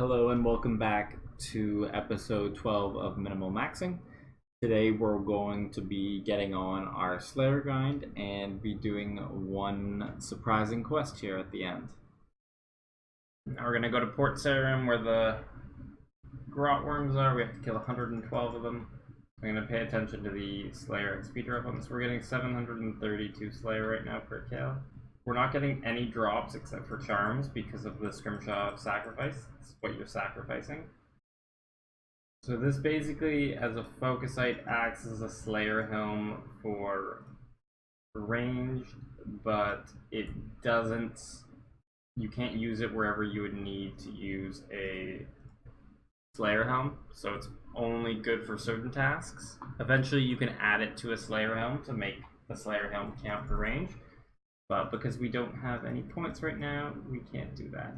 Hello and welcome back to episode 12 of Minimal Maxing. Today we're going to be getting on our Slayer grind and be doing one surprising quest here at the end. Now we're going to go to Port Sarum where the grot worms are. We have to kill 112 of them. We're going to pay attention to the Slayer XP drop on this. We're getting 732 Slayer right now per kill. We're not getting any drops except for charms because of the Scrimshaw sacrifice. It's what you're sacrificing. So this basically, as a focusite, acts as a Slayer helm for ranged, but it doesn't. You can't use it wherever you would need to use a Slayer helm. So it's only good for certain tasks. Eventually, you can add it to a Slayer helm to make the Slayer helm count for range. But because we don't have any points right now, we can't do that.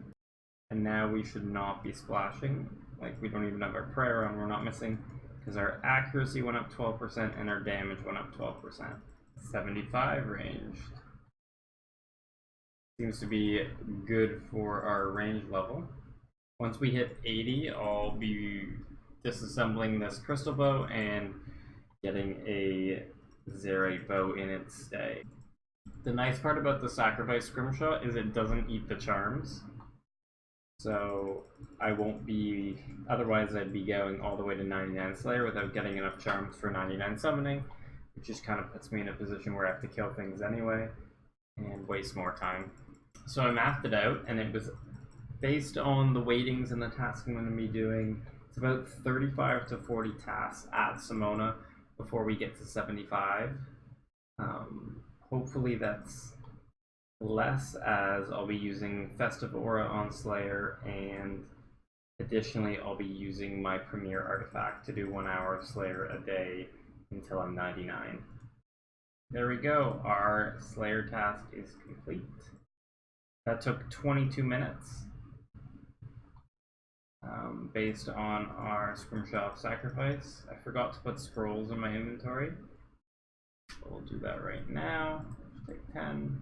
And now we should not be splashing. Like, we don't even have our prayer on, we're not missing. Because our accuracy went up 12% and our damage went up 12%. 75 ranged. Seems to be good for our range level. Once we hit 80, I'll be disassembling this crystal bow and getting a Zerite bow in its stead. The nice part about the sacrifice Scrimshaw is it doesn't eat the charms. So I won't be, otherwise I'd be going all the way to 99 Slayer without getting enough charms for 99 summoning, which just kind of puts me in a position where I have to kill things anyway and waste more time. So I mathed it out and it was based on the weightings and the tasks I'm going to be doing. It's about 35 to 40 tasks at Simona before we get to 75. Hopefully that's less, as I'll be using Festive Aura on Slayer, and additionally I'll be using my Premier Artifact to do 1 hour of Slayer a day until I'm 99. There we go, our Slayer task is complete. That took 22 minutes. Based on our Scrimshaw sacrifice. I forgot to put scrolls in my inventory. We'll do that right now. Take 10.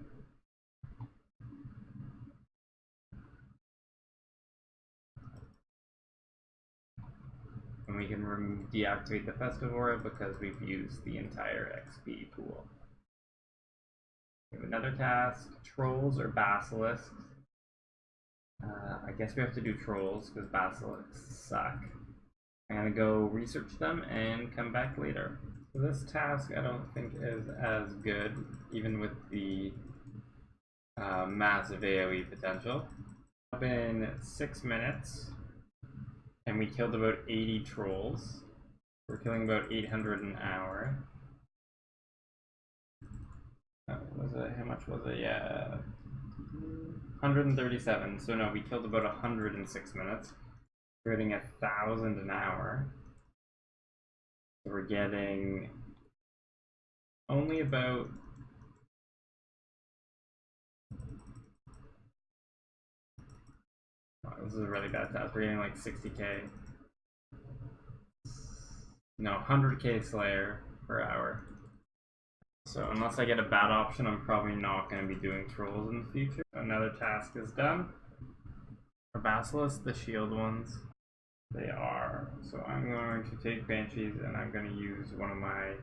And we can deactivate the Festive Aura because we've used the entire XP pool. We have another task, Trolls or Basilisks. I guess we have to do Trolls because Basilisks suck. I'm gonna go research them and come back later. So this task I don't think is as good, even with the massive AoE potential. It's been 6 minutes, and we killed about 80 trolls. We're killing about 800 an hour. Was it, how much was it? Yeah, 137. So no, we killed about 100 in 6 minutes. We're getting 1,000 an hour. So we're getting only about this is a really bad task. We're getting like 60k. No, 100k Slayer per hour. So unless I get a bad option, I'm probably not going to be doing trolls in the future. Another task is done. For Basilisk, the shield ones. They are. So I'm going to take Banshees and I'm going to use one of my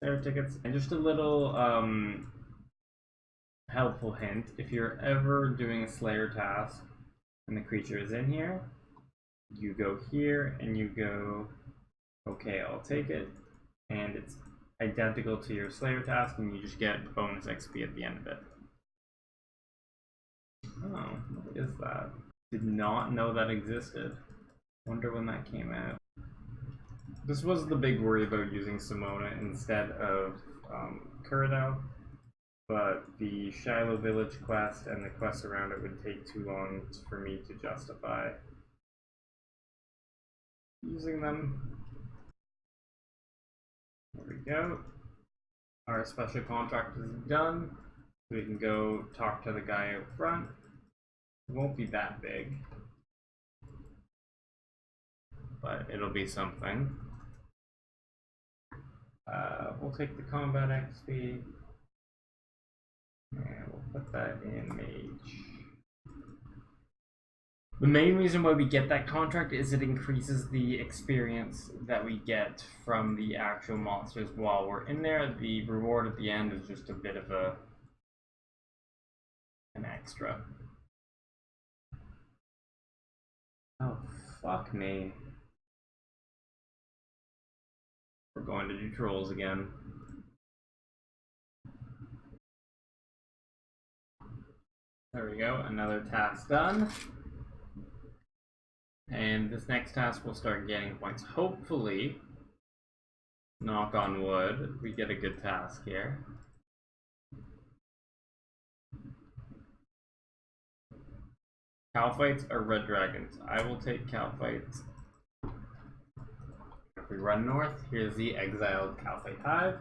Slayer tickets. And just a little helpful hint, if you're ever doing a Slayer task and the creature is in here, you go here and you go, okay, I'll take it. And it's identical to your Slayer task and you just get bonus XP at the end of it. Oh, what is that? Did not know that existed. Wonder when that came out. This was the big worry about using Simona instead of Kuradel, but the Shiloh Village quest and the quests around it would take too long for me to justify using them. There we go. Our special contract is done. We can go talk to the guy out front. It won't be that big, but it'll be something. We'll take the combat XP and we'll put that in Mage. The main reason why we get that contract is it increases the experience that we get from the actual monsters while we're in there. The reward at the end is just a bit of an extra. Oh, fuck me. We're going to do trolls again. There we go, another task done. And this next task will start getting points. Hopefully, knock on wood, we get a good task here. Cow fights or red dragons? I will take cow fights. If we run north, here's the exiled cow fight hive.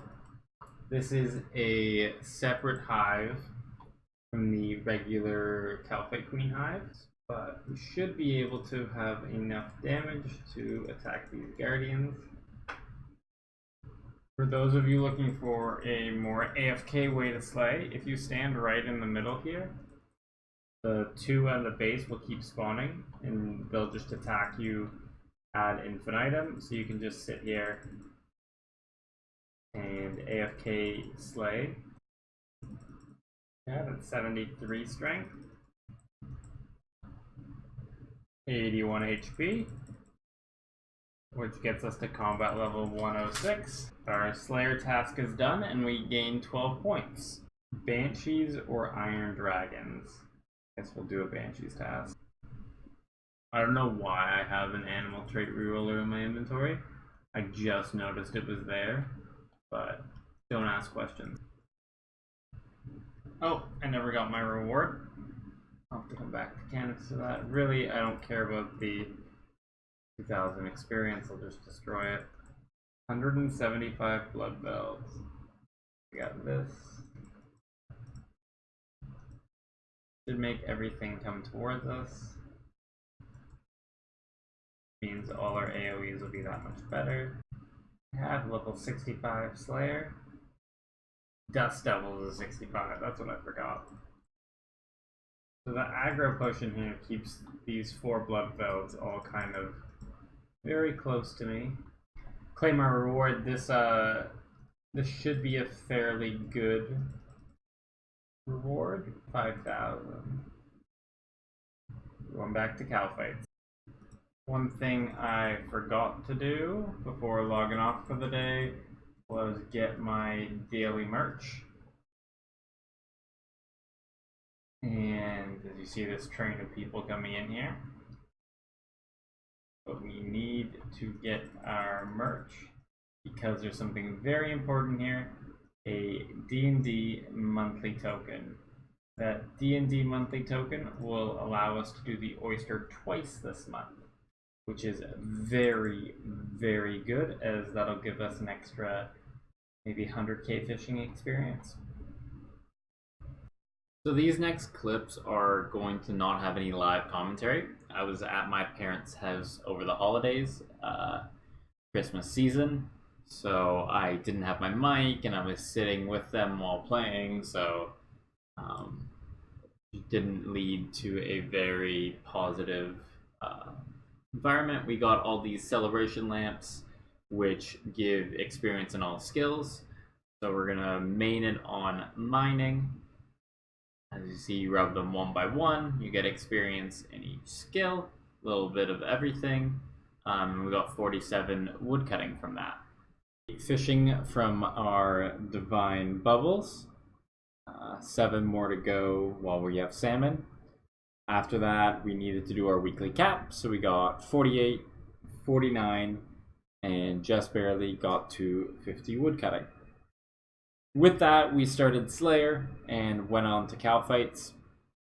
This is a separate hive from the regular cow fight queen hives, but we should be able to have enough damage to attack these guardians. For those of you looking for a more AFK way to slay, if you stand right in the middle here, the two at the base will keep spawning and they'll just attack you ad infinitum, so you can just sit here and AFK slay. Yeah, that's 73 strength, 81 HP, which gets us to combat level 106. Our Slayer task is done and we gain 12 points. Banshees or Iron Dragons? Guess we'll do a Banshees task. I don't know why I have an animal trait reroller in my inventory. I just noticed it was there, but don't ask questions. Oh, I never got my reward. I'll have to come back to Canvas for that. Really, I don't care about the 2000 experience, I'll just destroy it. 175 blood bells. We got this. Should make everything come towards us. Means all our AoEs will be that much better. We have level 65 Slayer. Dust Devil is a 65, that's what I forgot. So the aggro potion here keeps these 4 blood bells all kind of very close to me. Claim our reward. This should be a fairly good reward. 5,000. Going back to cow fights. One thing I forgot to do before logging off for the day was get my daily merch. And as you see this train of people coming in here, but we need to get our merch because there's something very important here, a D&D monthly token. That D&D monthly token will allow us to do the oyster twice this month, which is very, very good, as that'll give us an extra maybe 100k fishing experience. So these next clips are going to not have any live commentary. I was at my parents' house over the holidays, Christmas season, so I didn't have my mic and I was sitting with them while playing, so it didn't lead to a very positive environment. We got all these celebration lamps which give experience in all skills, so we're gonna main it on mining. As you see, you rub them one by one, you get experience in each skill, a little bit of everything. We got 47 woodcutting from that. Fishing from our divine bubbles, 7 more to go while we have salmon. After that, we needed to do our weekly cap, so we got 48, 49, and just barely got to 50 woodcutting. With that, we started Slayer and went on to cow fights.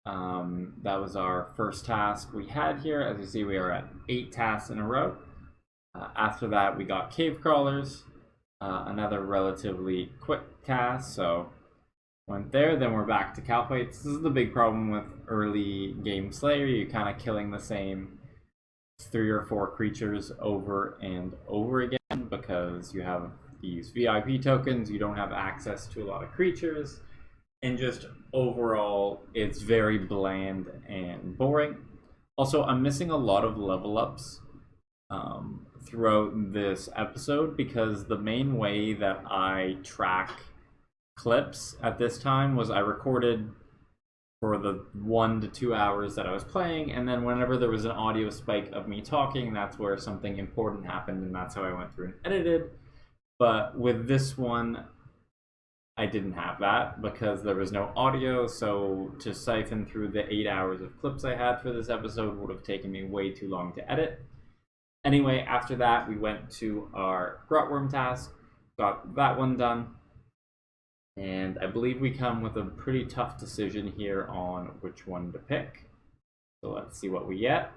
That was our first task we had here. As you see, we are at 8 tasks in a row. After that, we got cave crawlers, another relatively quick task, so went there. Then we're back to cow fights. This is the big problem with early game Slayer. You're kind of killing the same 3 or 4 creatures over and over again because you have these VIP tokens, you don't have access to a lot of creatures, and just overall it's very bland and boring. Also, I'm missing a lot of level ups throughout this episode because the main way that I track clips at this time was I recorded for the 1 to 2 hours that I was playing, and then whenever there was an audio spike of me talking, that's where something important happened, and that's how I went through and edited. But with this one, I didn't have that because there was no audio, so to siphon through the 8 hours of clips I had for this episode would have taken me way too long to edit. Anyway, after that, we went to our Grotworm task, got that one done, and I believe we come with a pretty tough decision here on which one to pick. So let's see what we get.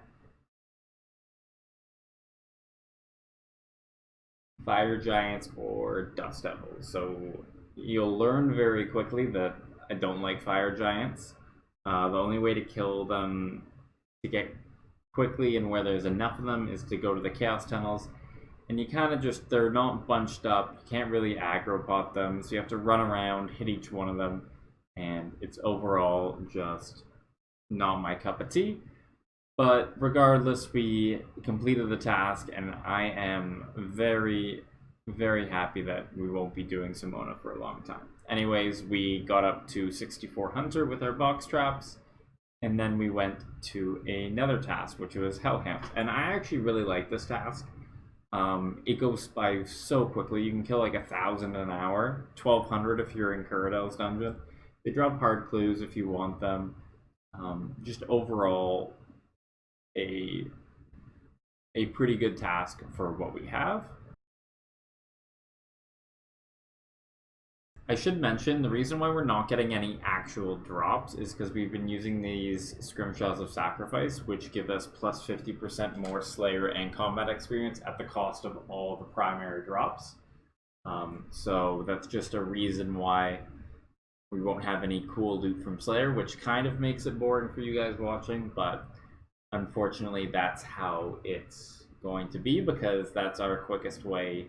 Fire Giants or Dust Devils. So you'll learn very quickly that I don't like Fire Giants. The only way to kill them, to get quickly and where there's enough of them, is to go to the Chaos Tunnels. And you kind of just, they're not bunched up, you can't really aggro pot them, so you have to run around, hit each one of them, and it's overall just not my cup of tea. But regardless, we completed the task, and I am very, very happy that we won't be doing Simona for a long time. Anyways, we got up to 64 Hunter with our box traps, and then we went to another task, which was Hellhound. And I actually really like this task. It goes by so quickly. You can kill like 1,000 an hour, 1,200 if you're in Curadel's dungeon. They drop hard clues if you want them. Just overall, a pretty good task for what we have. I should mention the reason why we're not getting any actual drops is because we've been using these Scrimshaws of Sacrifice, which give us plus 50% more Slayer and combat experience at the cost of all the primary drops. So that's just a reason why we won't have any cool loot from Slayer, which kind of makes it boring for you guys watching, but unfortunately that's how it's going to be because that's our quickest way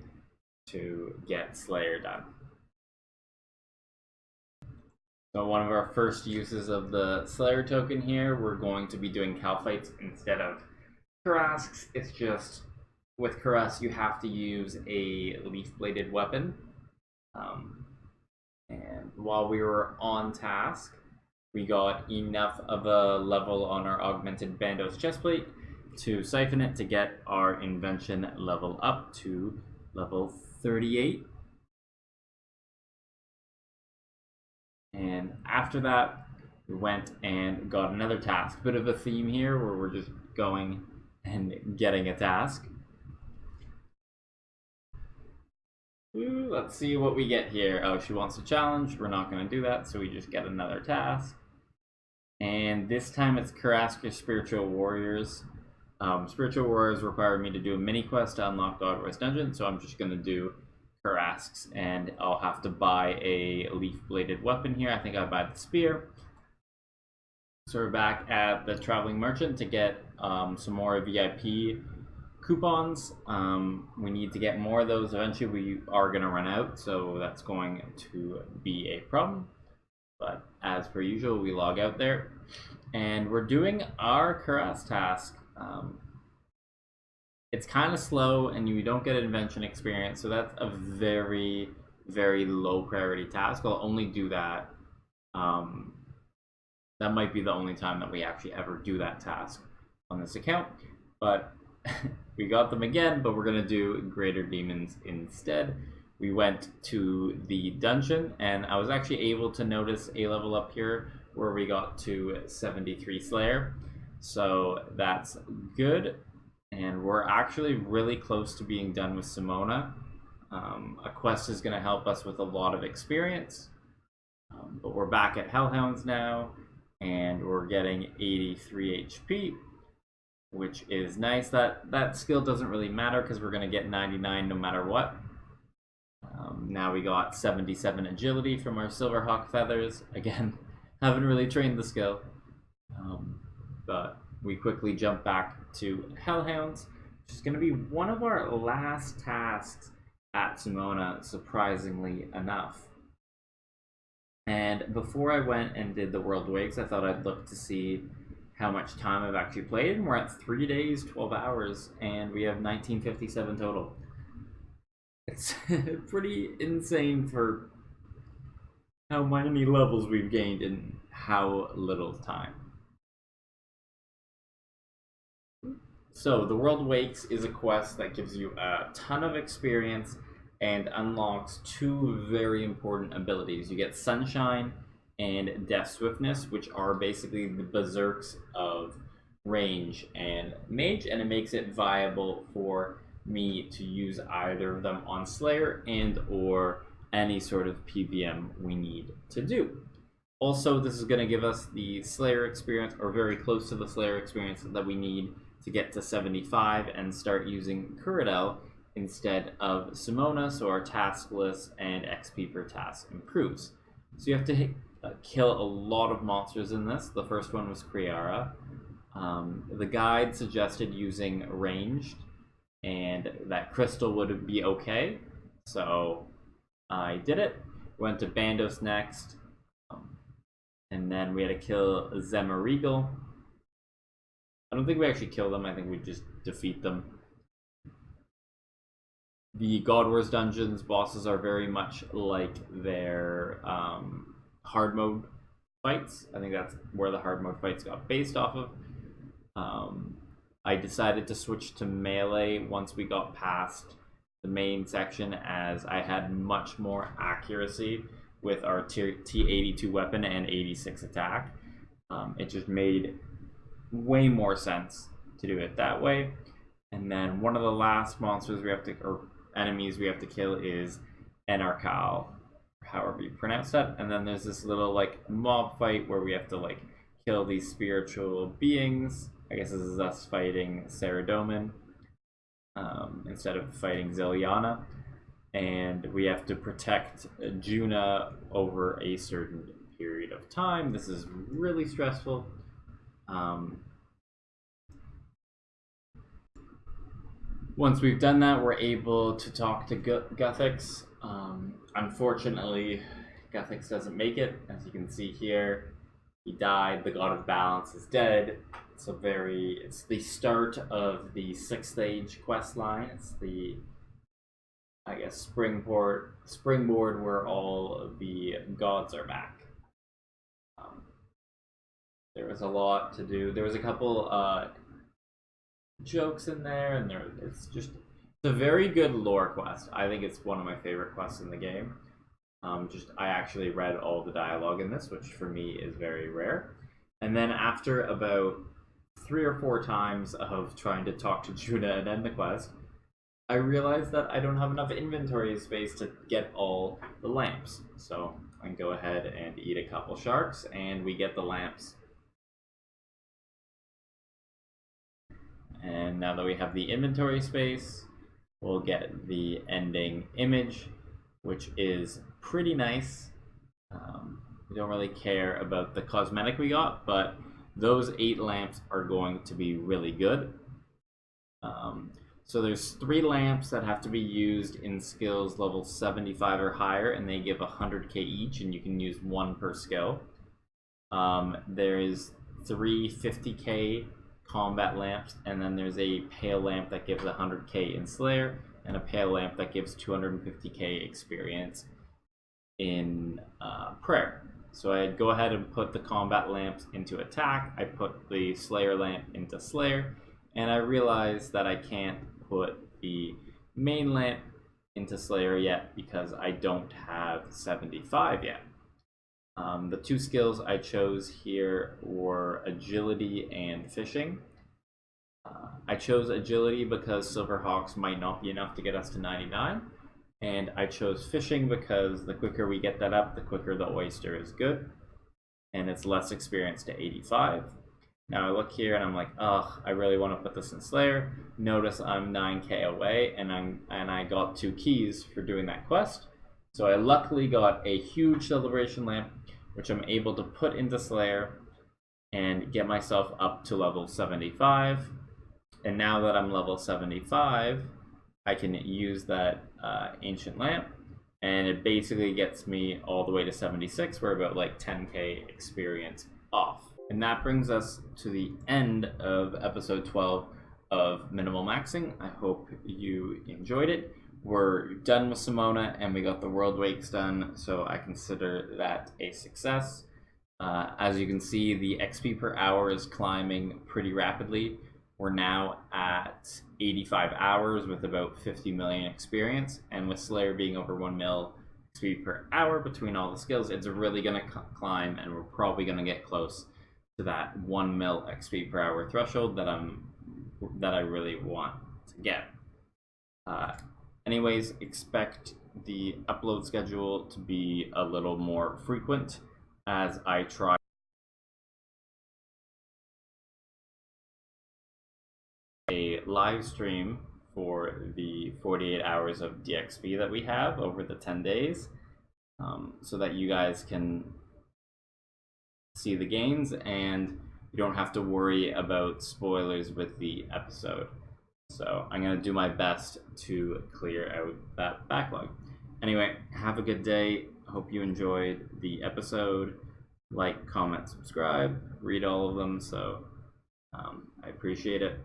to get Slayer done. So one of our first uses of the Slayer token here, we're going to be doing Calfights instead of Karasks. It's just, with Karask you have to use a leaf-bladed weapon. And while we were on task, we got enough of a level on our augmented Bandos chestplate to siphon it to get our invention level up to level 38. And after that, we went and got another task. Bit of a theme here where we're just going and getting a task. Ooh, let's see what we get here. Oh, she wants a challenge. We're not going to do that, so we just get another task. And this time it's Karaska Spiritual Warriors. Spiritual Warriors require me to do a mini quest to unlock God Royce Dungeon, so I'm just going to do Karasks, and I'll have to buy a leaf-bladed weapon here. I think I'll buy the spear. So we're back at the Traveling Merchant to get some more VIP coupons. We need to get more of those. Eventually we are going to run out, so that's going to be a problem. But as per usual, we log out there. And we're doing our Karask task. It's kind of slow and you don't get an invention experience, so that's a very, very low priority task. I'll only do that. That might be the only time that we actually ever do that task on this account. But we got them again, but we're going to do Greater Demons instead. We went to the dungeon, and I was actually able to notice a level up here where we got to 73 Slayer. So that's good. And we're actually really close to being done with Simona. A quest is going to help us with a lot of experience. But we're back at Hellhounds now, and we're getting 83 HP, which is nice. That skill doesn't really matter because we're going to get 99 no matter what. Now we got 77 agility from our Silverhawk feathers. Again, haven't really trained the skill. But we quickly jump back to Hellhounds, which is going to be one of our last tasks at Simona, surprisingly enough. And before I went and did the World Wakes, I thought I'd look to see how much time I've actually played, and we're at 3 days, 12 hours, and we have 1957 total. It's pretty insane for how many levels we've gained in how little time. So, the World Wakes is a quest that gives you a ton of experience and unlocks two very important abilities. You get Sunshine and Death Swiftness, which are basically the berserks of range and mage, and it makes it viable for me to use either of them on Slayer and or any sort of PVM we need to do. Also, this is going to give us the Slayer experience, or very close to the Slayer experience that we need to get to 75 and start using Kuradel instead of Simona, so our task list and XP per task improves. So you have to kill a lot of monsters in this. The first one was Kriara. The guide suggested using ranged, and that crystal would be okay, so I did it. Went to Bandos next, and then we had to kill Zemarigal. I don't think we actually kill them, I think we just defeat them. The God Wars dungeons bosses are very much like their hard mode fights. I think that's where the hard mode fights got based off of. I decided to switch to melee once we got past the main section, as I had much more accuracy with our T82 weapon and 86 attack. It just made way more sense to do it that way. And then one of the last monsters we have to, or enemies we have to kill, is Enarkal, however you pronounce that. And then there's this little like mob fight where we have to like kill these spiritual beings. I guess this is us fighting Saradomin instead of fighting Ziliana. And we have to protect Juna over a certain period of time. This is really stressful. Once we've done that, we're able to talk to Guthix. Unfortunately, Guthix doesn't make it. As you can see here, he died. The God of Balance is dead. It's the start of the 6th stage quest line. It's the, I guess, springboard where all of the gods are back. There was a lot to do. There was a couple jokes in there, and it's a very good lore quest. I think it's one of my favorite quests in the game. I actually read all the dialogue in this, which for me is very rare. And then after about 3 or 4 times of trying to talk to Juna and end the quest, I realized that I don't have enough inventory space to get all the lamps. So I can go ahead and eat a couple sharks, and we get the lamps. And now that we have the inventory space, we'll get the ending image, which is pretty nice. We don't really care about the cosmetic we got, but those 8 lamps are going to be really good. So there's 3 lamps that have to be used in skills level 75 or higher, and they give 100k each, and you can use 1 per skill. There is 3 50k combat lamps, and then there's a pale lamp that gives 100k in Slayer, and a pale lamp that gives 250k experience in Prayer. So I'd go ahead and put the combat lamps into attack. I put the Slayer lamp into Slayer, and I realized that I can't put the main lamp into Slayer yet because I don't have 75 yet. The 2 skills I chose here were Agility and Fishing. I chose Agility because Silverhawks might not be enough to get us to 99, and I chose Fishing because the quicker we get that up, the quicker the oyster is good, and it's less experience to 85. Now I look here and I'm like, ugh, I really want to put this in Slayer. Notice I'm 9k away, and I got 2 keys for doing that quest. So I luckily got a huge celebration lamp, which I'm able to put into Slayer and get myself up to level 75. And now that I'm level 75, I can use that ancient lamp, and it basically gets me all the way to 76. We're about like 10k experience off. And that brings us to the end of episode 12 of Minimal Maxing. I hope you enjoyed it. We're done with Simona and we got the World Wakes done, so I consider that a success. As you can see, the XP per hour is climbing pretty rapidly. We're now at 85 hours with about 50 million experience, and with Slayer being over 1 mil XP per hour between all the skills, it's really going to climb, and we're probably going to get close to that 1 mil XP per hour threshold that I really want to get. Anyways, expect the upload schedule to be a little more frequent as I try a live stream for the 48 hours of DXP that we have over the 10 days, so that you guys can see the gains and you don't have to worry about spoilers with the episode. So I'm going to do my best to clear out that backlog. Anyway, have a good day. Hope you enjoyed the episode. Like, comment, subscribe, read all of them. So I appreciate it.